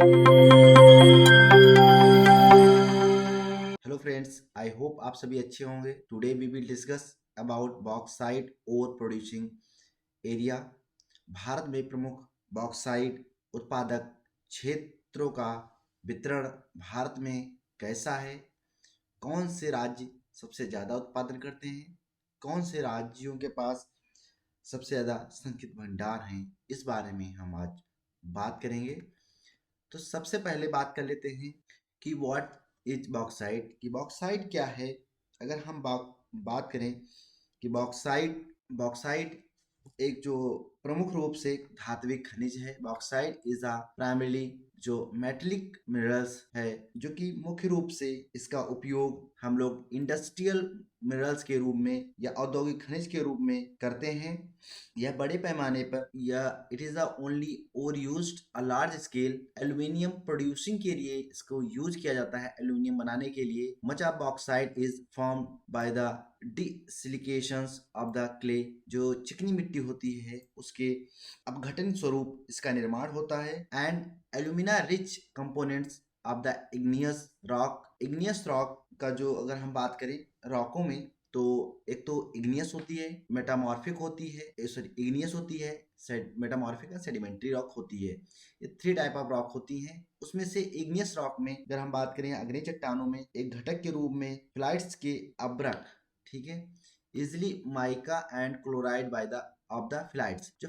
Hello friends, I hope आप सभी अच्छे होंगे। Today we will discuss about bauxite ore producing area. Bharat में प्रमुख बॉक्साइट उत्पादक क्षेत्रों का वितरण भारत में कैसा है? कौन से राज्य सबसे ज़्यादा उत्पादन करते हैं? कौन से राज्यों के पास सबसे ज़्यादा संचित भंडार हैं? इस बारे में हम आज बात करेंगे। तो सबसे पहले बात कर लेते हैं कि व्हाट इज बॉक्साइट, कि बॉक्साइट क्या है। अगर हम बात करें कि बॉक्साइट बॉक्साइट एक जो प्रमुख रूप से धात्विक खनिज है। बॉक्साइट इज अ प्राइमरीली जो मेटलिक मिनरल्स है, जो कि मुख्य रूप से इसका उपयोग हम लोग इंडस्ट्रियल मिनरल्स के रूप में या औद्योगिक खनिज के रूप में करते हैं। यह बड़े पैमाने पर यह इट इज द ओनली और used a large scale aluminium producing के लिए इसको यूज किया जाता है। एल्यूमिनियम बनाने के लिए much of bauxite is form by the desilications of the clay, जो चिकनी मिट्टी होती है उसके अपघटन स्वरूप इसका निर्माण होता है। And alumina rich components of the igneous rock का जो अगर हम बात करें रॉकों में, तो एक तो इग्नियस होती है, मेटामॉर्फिक होती है, सॉरी इग्नियस होती है, मेटामॉर्फिक या सेडिमेंट्री रॉक होती है। ये थ्री टाइप ऑफ रॉक होती हैं। उसमें से इग्नियस रॉक में अगर हम बात करें अग्नि चट्टानों में एक घटक के रूप में फ्लाइट्स के अब्रक, ठीक है, easily mica and chloride by the of the flights, जो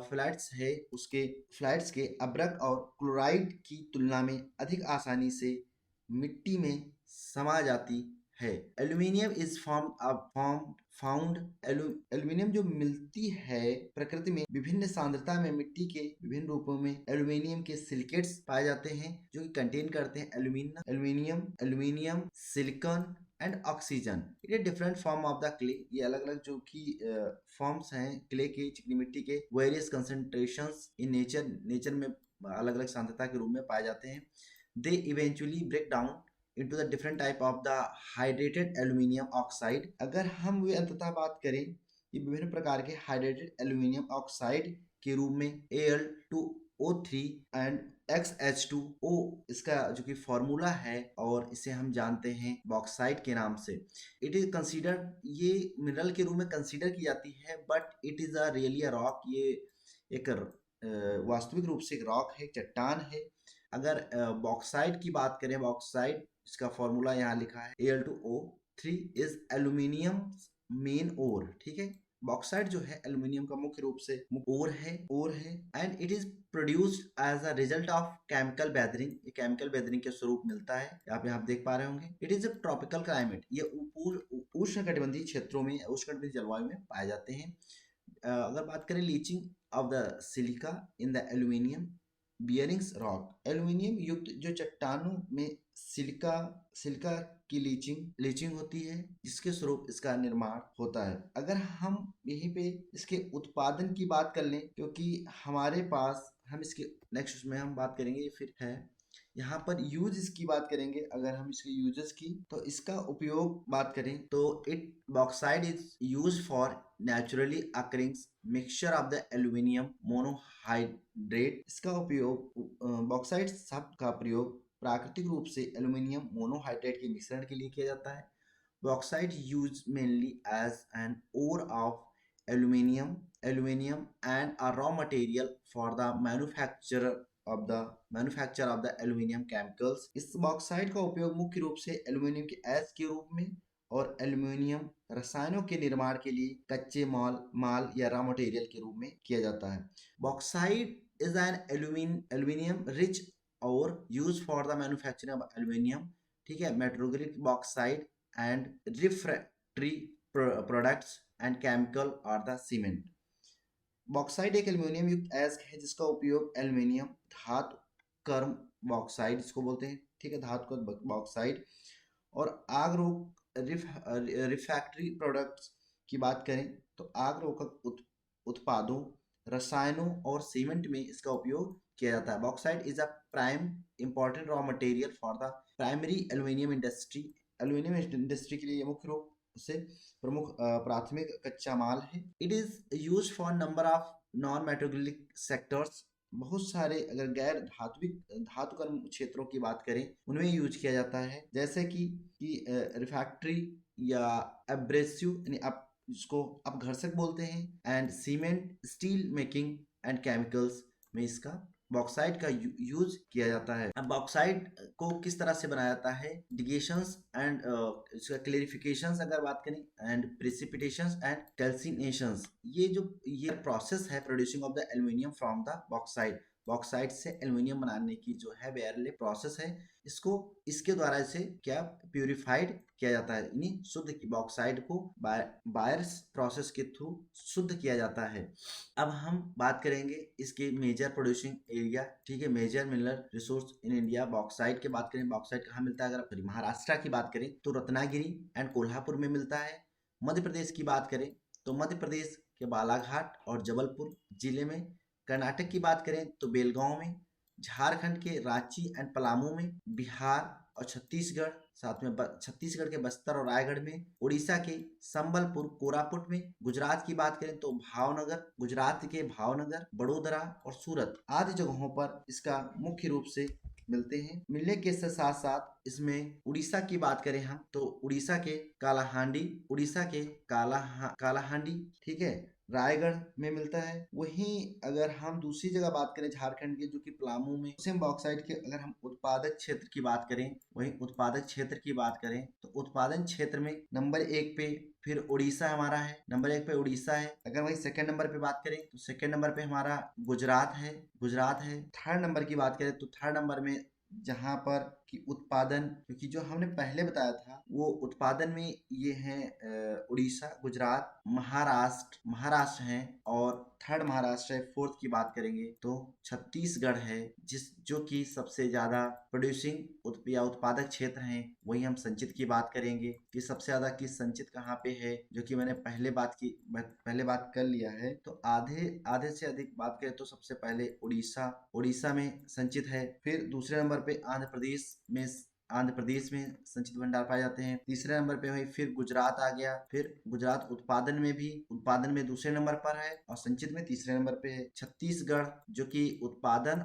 फ्लाइट्स है उसके फ्लाइट्स के अब्रक और क्लोराइड की तुलना में अधिक आसानी से मिट्टी में समा जाती है। एल्यूमिनियम इज फाउंड एल्यूमिनियम जो मिलती है प्रकृति में विभिन्न सांद्रता में मिट्टी के विभिन्न रूपों में एल्यूमिनियम के सिलिकेट्स पाए जाते हैं, जो कि कंटेन करते हैं aluminium aluminium silicon and oxygen. It is different form of the clay. ये अलग अलग जो कि फॉर्म्स हैं क्ले के, चिकनी मिट्टी के, वेरियस कंसेंट्रेशंस इन नेचर में अलग अलग सांद्रता के रूप में पाए जाते हैं। They eventually break down into the different type of the hydrated aluminium oxide। अगर हम वे अंततः बात करें ये विभिन्न प्रकार के हाइड्रेटेड एल्यूमिनियम ऑक्साइड के रूप में Al2O3 एंड XH2O इसका जो कि फॉर्मूला है, और इसे हम जानते हैं बॉक्साइट के नाम से। इट इज कंसीडर्ड, ये मिनरल के रूप में कंसीडर की जाती है, but it is a really a rock. ये एक वास्तविक रूप से एक रॉक है, चट्टान है। अगर बॉक्साइट की बात करें, बॉक्साइट इसका फॉर्मूला यहाँ लिखा है Al2O3 इज एल्यूमिनियम मेन ओर, ठीक है। बॉक्साइट जो है एल्यूमिनियम का मुख्य रूप से ओर है and it is produced as a result of chemical weathering. ये केमिकल बेदरिंग के स्वरूप मिलता है, आप यहाँ देख पा रहे होंगे। It is a tropical climate, ये उष्णकटिबंधीय क्षेत्रों में, उष्णकटिबंधीय जलवायु में पाए जाते हैं। अगर बात करें leaching of the silica in the aluminium bearings rock, aluminium युक्त जो चट्टानों में सिलिका सिलिका की लीचिंग होती है, जिसके स्वरूप इसका निर्माण होता है। अगर हम यहीं पे इसके उत्पादन की बात कर लें, क्योंकि हमारे पास हम इसके नेक्स्ट उसमें हम बात करेंगे, फिर है यहाँ पर यूज इसकी बात करेंगे। अगर हम इसके यूजेस की, तो इसका उपयोग बात करें तो it bauxite is use for naturally occurring mixture of the aluminium monohydrate. इसका उपयोग बॉक्साइड शब्द का प्रयोग प्राकृतिक रूप से एल्यूमिनियम मोनोहाइड्रेट के मिश्रण के लिए किया जाता है। Bauxite use mainly as an ore of aluminium and a raw material for the manufacture of the aluminium chemicals. इस बॉक्साइड का उपयोग मुख्य रूप से एल्यूमिनियम के एस के रूप में और एल्यूमिनियम रसायनों के निर्माण के लिए कच्चे माल या रॉ मटेरियल के रूप में किया जाता है। Bauxite is an aluminium rich ore use for the manufacturing of aluminium, ठीक है, metallurgic bauxite and refractory products and chemical और द सीमेंट। बॉक्साइड एक एल्यूमिनियम युक्त अयस्क है जिसका उपयोग एल्यूमिनियम धातु कर्म बॉक्साइड इसको बोलते हैं, ठीक है, धातु कर्म बॉक्साइड और आग रोक रिफैक्टरी प्रोडक्ट्स की बात करें तो आग रोकक उत्पादों, रसायनों और सीमेंट में इसका उपयोग किया जाता है। Bauxite is a prime important raw material for the primary aluminium industry. Aluminium industry के लिए मुख्य रूप से प्रमुख प्राथमिक कच्चा माल है। It is use for number of non metallic sectors. बहुत सारे अगर गैर धात्विक धातुकर्म क्षेत्रों की बात करें उनमें यूज किया जाता है, जैसे कि रिफैक्ट्री या एब्रेसिव, यानी आप इसको आप घर्षक बोलते हैं, and cement, steel making and chemicals में इसका बॉक्साइट का यूज किया जाता है। अब बॉक्साइट को किस तरह से बनाया जाता है, डिगेशंस एंड इसका क्लेरिफिकेशंस अगर बात करें, एंड प्रेसिपिटेशंस एंड कैल्सिनेशंस, ये प्रोसेस है producing of the aluminium from the bauxite. Bauxite से एल्यूमिनियम बनाने की जो है बेयरले प्रोसेस है, इसको इसके द्वारा इसे क्या प्यूरिफाइड किया जाता है, यानी शुद्ध बॉक्साइट को बायर्स प्रोसेस के थ्रू शुद्ध किया जाता है। अब हम बात करेंगे इसके मेजर प्रोड्यूसिंग एरिया, ठीक है, major mineral resource in India. Bauxite की बात करें, बॉक्साइट कहाँ मिलता है, अगर महाराष्ट्र की बात करें तो रत्नागिरी एंड कोल्हापुर में मिलता है। मध्य प्रदेश की बात करें तो मध्य प्रदेश के बालाघाट और जबलपुर जिले में। कर्नाटक की बात करें तो बेलगांव में। झारखंड के रांची एंड पलामू में। बिहार और छत्तीसगढ़, साथ में छत्तीसगढ़ के बस्तर और रायगढ़ में। उड़ीसा के संबलपुर, कोरापुट में। गुजरात की बात करें तो भावनगर, गुजरात के भावनगर, बड़ोदरा और सूरत आदि जगहों पर इसका मुख्य रूप से मिलते हैं। मिलने के साथ साथ इसमें उड़ीसा की बात करें हम तो उड़ीसा के कालाहांडी, कालाहांडी, ठीक है, रायगढ़ में मिलता है। वहीं अगर हम दूसरी जगह बात करें झारखंड की, जो कि पलामू में, सेम बॉक्साइट के अगर हम उत्पादक क्षेत्र की बात करें, वहीं उत्पादक क्षेत्र की बात करें तो उत्पादन क्षेत्र में नंबर 1 पे फिर उड़ीसा हमारा है। नंबर 1 पे उड़ीसा है। अगर वही सेकंड नंबर पे बात करें तो सेकंड नंबर पे हमारा गुजरात है। थर्ड नंबर की बात करें तो थर्ड नंबर में जहां पर कि उत्पादन, क्योंकि जो हमने पहले बताया था वो उत्पादन में ये है उड़ीसा, गुजरात, महाराष्ट्र हैं, और थर्ड महाराष्ट्र है। फोर्थ की बात करेंगे तो छत्तीसगढ़ है, जो कि सबसे ज्यादा प्रोड्यूसिंग या उत्पादक क्षेत्र हैं। वही हम संचित की बात करेंगे कि सबसे ज्यादा किस संचित कहाँ पे है, जो कि मैंने पहले बात कर लिया है। तो आधे से अधिक बात करें तो सबसे पहले उड़ीसा में संचित है। फिर दूसरे नंबर पे आंध्र प्रदेश में संचित भंडार पाए जाते हैं। तीसरे नंबर पे वही फिर गुजरात आ गया। फिर गुजरात उत्पादन में दूसरे नंबर पर है और संचित में तीसरे नंबर पे है। छत्तीसगढ़, जो कि उत्पादन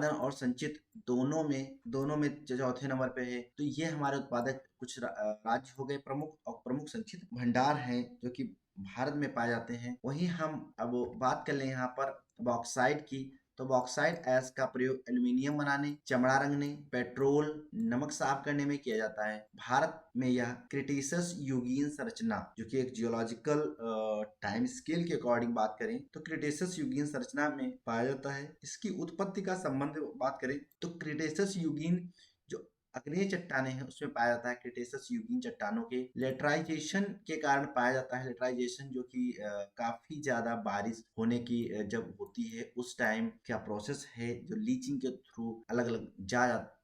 और संचित दोनों में चौथे नंबर पे है। तो ये हमारे उत्पादक कुछ राज्य हो गए प्रमुख, और प्रमुख संचित भंडार हैं जो कि भारत में पाए जाते हैं। वहीं हम अब बात कर लें यहाँ पर बॉक्साइट की, तो बॉक्साइट ऐश का प्रयोग एल्यूमिनियम बनाने, चमड़ा रंगने, पेट्रोल, नमक साफ करने में किया जाता है। भारत में यह क्रिटेशियस युगीन संरचना, जो कि एक जियोलॉजिकल टाइम स्केल के अकॉर्डिंग बात करें तो क्रिटेशियस युगीन संरचना में पाया जाता है। इसकी उत्पत्ति का संबंध बात करें तो क्रिटेशियस युगीन जो अग्नेय चट्टाने हैं उसमें पाया जाता है। क्रिटेशियस युगीन चट्टानों के लेटराइजेशन के कारण पाया जाता है। लेटराइजेशन जो कि काफी ज्यादा बारिश होने की जब होती है उस टाइम क्या प्रोसेस है, जो लीचिंग के थ्रू अलग अलग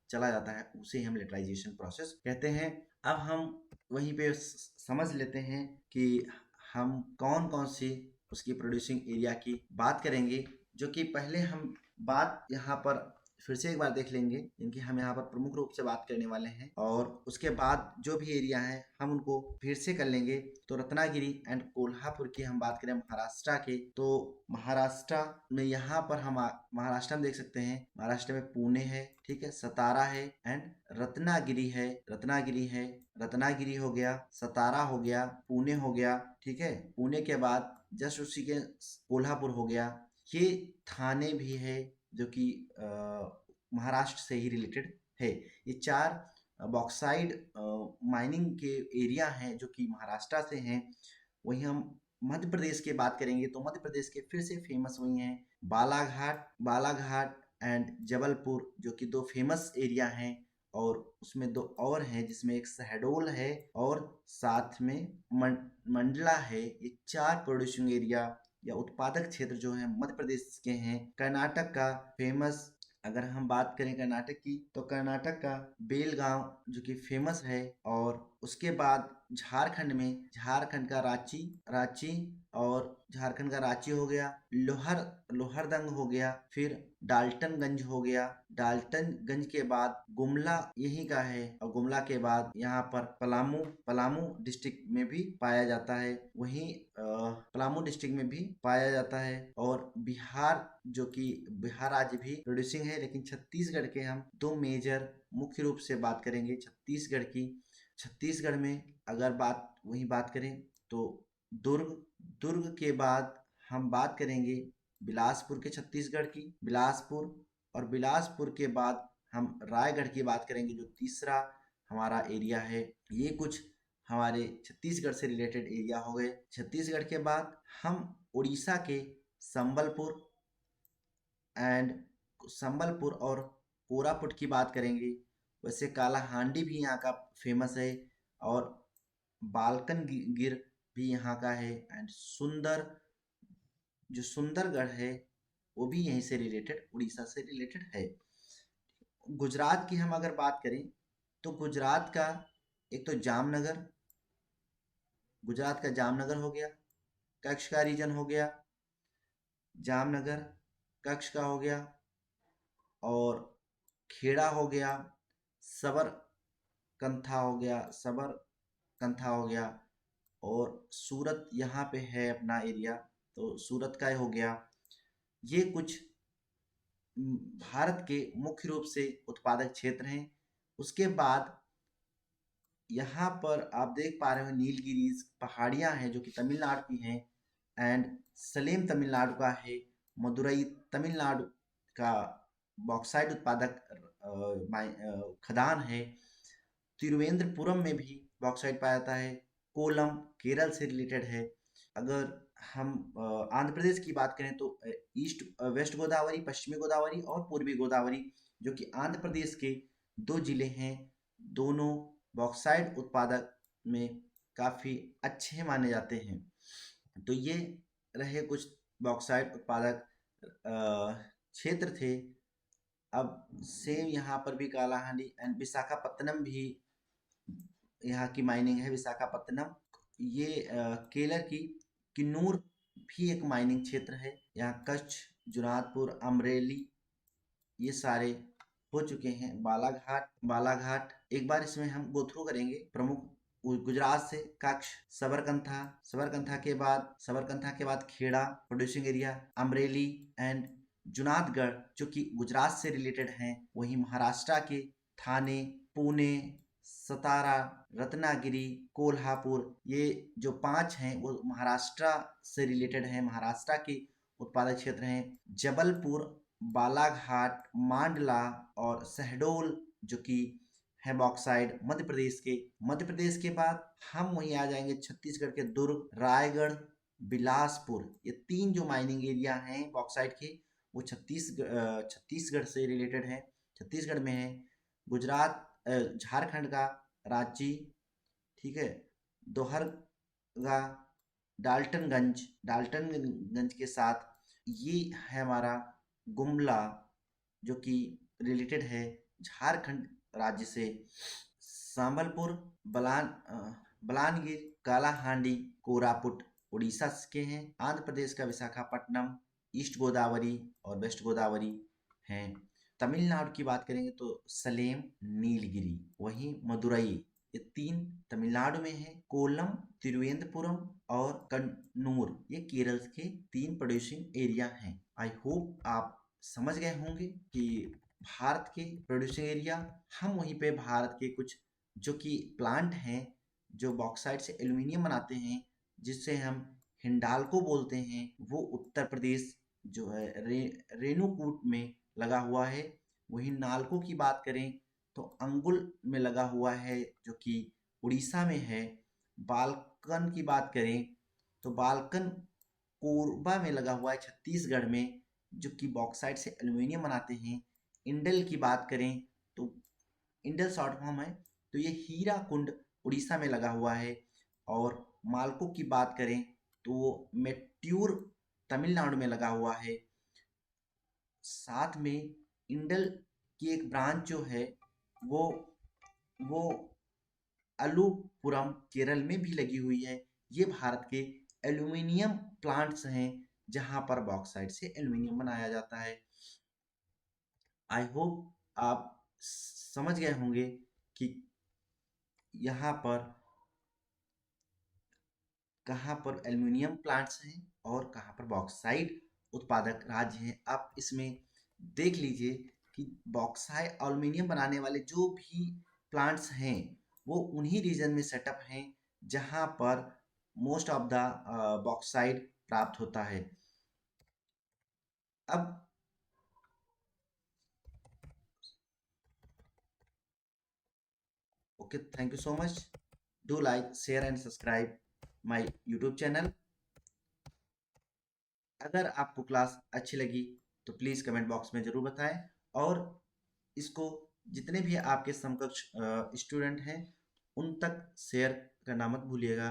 चला जाता है, उसे हम लेटराइजेशन प्रोसेस कहते हैं। अब हम वहीं पे समझ लेते हैं कि हम कौन कौन से उसकी प्रोड्यूसिंग एरिया की बात करेंगे, जो कि पहले हम बात यहाँ पर फिर से एक बार देख लेंगे, इनकी हम यहाँ पर प्रमुख रूप से बात करने वाले हैं, और उसके बाद जो भी एरिया है हम उनको फिर से कर लेंगे। तो रत्नागिरी एंड कोल्हापुर की हम बात करें महाराष्ट्र के, तो महाराष्ट्र में यहाँ पर हम महाराष्ट्र में देख सकते हैं, महाराष्ट्र में पुणे है, ठीक है, सतारा है एंड रत्नागिरी हो गया, सतारा हो गया, पुणे हो गया, ठीक है। पुणे के बाद जस्ट उसी के कोल्हापुर हो गया। ये थाने भी है जो कि महाराष्ट्र से ही रिलेटेड है। ये 4 बॉक्साइड माइनिंग के एरिया हैं जो कि महाराष्ट्र से हैं। वहीं हम मध्य प्रदेश की बात करेंगे तो मध्य प्रदेश के फिर से फेमस वही हैं बालाघाट एंड जबलपुर, जो कि 2 फेमस एरिया हैं, और उसमें 2 और हैं जिसमें एक शहडोल है और साथ में मंडला है। ये 4 प्रोड्यूसिंग एरिया या उत्पादक क्षेत्र जो है मध्य प्रदेश के हैं। कर्नाटक का फेमस, अगर हम बात करें कर्नाटक की, तो कर्नाटक का बेलगांव जो कि फेमस है, और उसके बाद झारखंड का रांची और झारखंड का रांची हो गया, लोहरदंग हो गया, फिर डाल्टनगंज हो गया, डाल्टनगंज के बाद गुमला यहीं का है, और गुमला के बाद यहाँ पर पलामू डिस्ट्रिक्ट में भी पाया जाता है। वहीं पलामू डिस्ट्रिक्ट में भी पाया जाता है। और बिहार, जो कि बिहार राज्य भी प्रोड्यूसिंग है, लेकिन छत्तीसगढ़ के हम दो मेजर मुख्य रूप से बात करेंगे छत्तीसगढ़ की। छत्तीसगढ़ में अगर बात करें तो दुर्ग के बाद हम बात करेंगे बिलासपुर के, छत्तीसगढ़ की बिलासपुर, और बिलासपुर के बाद हम रायगढ़ की बात करेंगे, जो तीसरा हमारा एरिया है। ये कुछ हमारे छत्तीसगढ़ से रिलेटेड एरिया हो गए। छत्तीसगढ़ के बाद हम उड़ीसा के संबलपुर और कोरापुट की बात करेंगे। वैसे कालाहांडी भी यहाँ का फेमस है, और बालकन गिर भी यहाँ का है, एंड जो सुंदरगढ़ है वो भी यहीं से रिलेटेड, उड़ीसा से रिलेटेड है। गुजरात की हम अगर बात करें तो गुजरात का एक तो जामनगर हो गया, कच्छ का रीजन हो गया, जामनगर कच्छ का हो गया, और खेड़ा हो गया, सबरकंठा हो गया, और सूरत यहाँ पे है अपना एरिया, तो सूरत का हो गया। ये कुछ भारत के मुख्य रूप से उत्पादक क्षेत्र हैं। उसके बाद यहाँ पर आप देख पा रहे हो नीलगिरीज पहाड़ियाँ हैं, जो कि तमिलनाडु की हैं, एंड सलेम तमिलनाडु का है, मदुरई तमिलनाडु का बॉक्साइट उत्पादक खदान है, तिरुवेंद्रपुरम में भी बॉक्साइट पाया जाता है, कोलम केरल से रिलेटेड है। अगर हम आंध्र प्रदेश की बात करें तो वेस्ट गोदावरी, पश्चिमी गोदावरी और पूर्वी गोदावरी, जो कि आंध्र प्रदेश के दो जिले हैं, दोनों बॉक्साइट उत्पादक में काफ़ी अच्छे माने जाते हैं। तो ये रहे कुछ बॉक्साइट उत्पादक क्षेत्र थे। अब सेम यहाँ पर भी कालाहांडी एंड विशाखापत्तनम भी यहाँ की माइनिंग है। विशाखापत्तनम ये केरल की किन्नूर भी एक माइनिंग क्षेत्र है। यहाँ कच्छ, जुनागपुर, अमरेली ये सारे हो चुके हैं। बालाघाट एक बार इसमें हम गो थ्रू करेंगे। प्रमुख गुजरात से कच्छ, सबरकंठा के बाद Kheda producing area, Amreli and Junagadh जो कि गुजरात से रिलेटेड हैं। वहीं महाराष्ट्र के थाने, पुणे, सतारा, रत्नागिरी, कोल्हापुर, ये जो 5 हैं वो महाराष्ट्र से रिलेटेड हैं, महाराष्ट्र के उत्पादक क्षेत्र हैं। जबलपुर, बालाघाट, मांडला और शहडोल जो कि है बॉक्साइड मध्य प्रदेश के बाद हम वहीं आ जाएंगे छत्तीसगढ़ के दुर्ग, रायगढ़, बिलासपुर। ये 3 जो माइनिंग एरिया हैं बॉक्साइड के, वो छत्तीसगढ़ से रिलेटेड है, छत्तीसगढ़ में है। गुजरात झारखंड का रांची, ठीक है, दोहरगा, डाल्टनगंज के साथ ये है हमारा गुमला, जो कि रिलेटेड है झारखंड राज्य से। संबलपुर, बलानगिर, कालाहांडी, कोरापुट उड़ीसा के हैं। आंध्र प्रदेश का विशाखापट्टनम, ईस्ट गोदावरी और वेस्ट गोदावरी हैं। तमिलनाडु की बात करेंगे तो सलेम, नीलगिरी, वहीं मदुरई, ये 3 तमिलनाडु में है। कोल्लम, तिरुवेंद्रपुरम और कन्नूर ये केरल के 3 प्रोड्यूसिंग एरिया हैं। आई होप आप समझ गए होंगे कि भारत के प्रोड्यूसिंग एरिया, हम वहीं पे भारत के कुछ जो कि प्लांट हैं जो बॉक्साइट से एल्यूमिनियम बनाते हैं, जिससे हम हिंडाल्को बोलते हैं, वो उत्तर प्रदेश जो है रेणुकूट में लगा हुआ है। वहीं नालको की बात करें तो अंगुल में लगा हुआ है, जो कि उड़ीसा में है। बालकन की बात करें तो बालकन कोरबा में लगा हुआ है, छत्तीसगढ़ में, जो कि बॉक्साइट से एल्यूमिनियम बनाते हैं। इंडल की बात करें तो इंडल शॉर्ट फॉर्म है, तो ये हीरा कुंड उड़ीसा में लगा हुआ है। और मालको की बात करें तो मेट्यूर तमिलनाडु में लगा हुआ है। साथ में इंडल की एक ब्रांच जो है वो अलुपुरम केरल में भी लगी हुई है। ये भारत के एल्यूमिनियम प्लांट्स हैं जहां पर बॉक्साइट से एल्यूमिनियम बनाया जाता है। आई होप आप समझ गए होंगे कि यहाँ पर कहाँ पर एल्युमिनियम प्लांट्स हैं और कहाँ पर बॉक्साइट उत्पादक राज्य हैं। आप इसमें देख लीजिए कि बॉक्साइट एल्युमिनियम बनाने वाले जो भी प्लांट्स हैं वो उन्हीं रीजन में सेटअप हैं जहाँ पर मोस्ट ऑफ द बॉक्साइट प्राप्त होता है। अब okay, thank you so much. Do like, share and subscribe my YouTube channel. अगर आपको क्लास अच्छी लगी तो प्लीज़ कमेंट बॉक्स में ज़रूर बताएं और इसको जितने भी आपके समकक्ष स्टूडेंट हैं उन तक शेयर करना मत भूलिएगा।